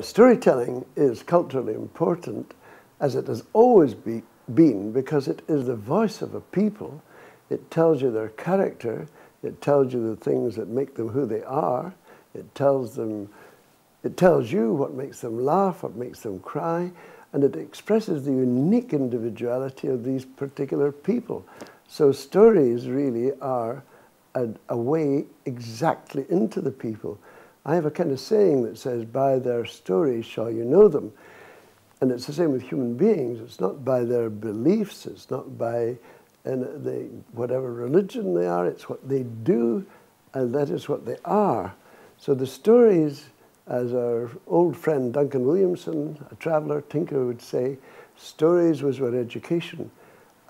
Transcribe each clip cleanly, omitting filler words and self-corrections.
Storytelling is culturally important, as it has always been, because it is the voice of a people. It tells you their character. It tells you the things that make them who they are. It tells you what makes them laugh, what makes them cry, and it expresses the unique individuality of these particular people. So stories really are a way exactly into the people. I have a kind of saying that says, by their stories shall you know them. And it's the same with human beings. It's not by their beliefs, it's not by whatever religion they are, it's what they do, and that is what they are. So the stories, as our old friend Duncan Williamson, a traveller, tinker, would say, stories was our education.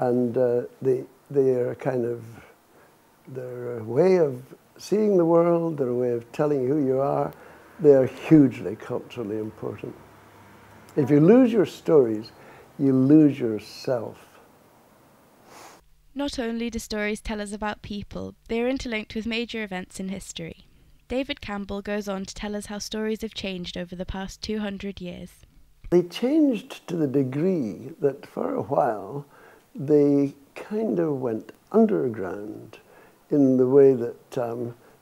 And they are kind of, they're a way of seeing the world, they're a way of telling you who you are. They are hugely culturally important. If you lose your stories, you lose yourself. Not only do stories tell us about people, they are interlinked with major events in history. David Campbell goes on to tell us how stories have changed over the past 200 years. They changed to the degree that for a while they kind of went underground in the way that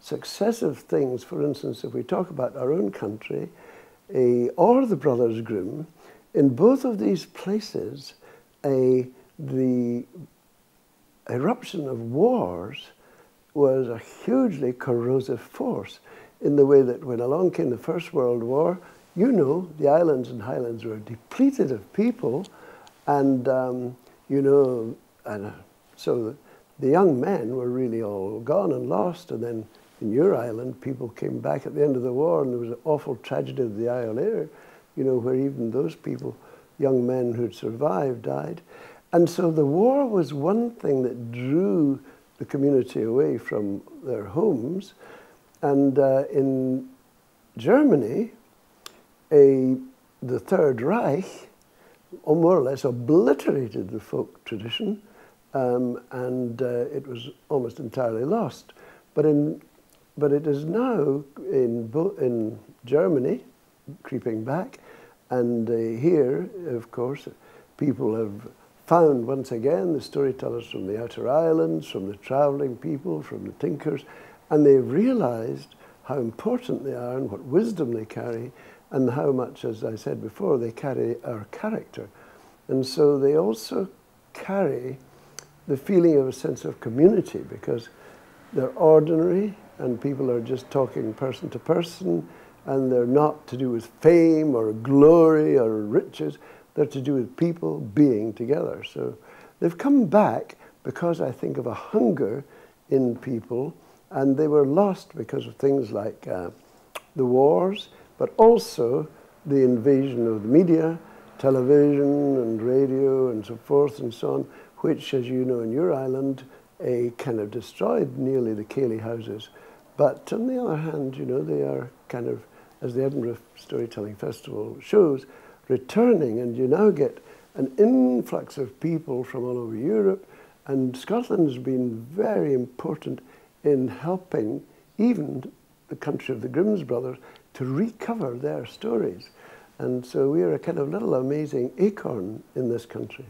successive things, for instance, if we talk about our own country, or the Brothers Grimm, in both of these places, the eruption of wars was a hugely corrosive force, in the way that when along came the First World War, you know, the islands and highlands were depleted of people, and so the young men were really all gone and lost. And then in your island, people came back at the end of the war, and there was an awful tragedy of the Isle Ayr, you know, where even those people, young men who'd survived, died. And so the war was one thing that drew the community away from their homes. And in Germany, the Third Reich more or less obliterated the folk tradition, and it was almost entirely lost. But it is now in Germany creeping back, and here, of course, people have found once again the storytellers from the outer islands, from the travelling people, from the tinkers, and they've realized how important they are and what wisdom they carry, and how much, as I said before, they carry our character. And so they also carry the feeling of a sense of community, because they're ordinary and people are just talking person to person, and they're not to do with fame or glory or riches. They're to do with people being together. So they've come back because I think of a hunger in people, and they were lost because of things like the wars, but also the invasion of the media, television and radio and so forth and so on, which, as you know, in your island, kind of destroyed nearly the ceilidh houses. But on the other hand, you know, they are kind of, as the Edinburgh Storytelling Festival shows, returning, and you now get an influx of people from all over Europe, and Scotland has been very important in helping even the country of the Grimm's brothers to recover their stories. And so we are a kind of little amazing acorn in this country.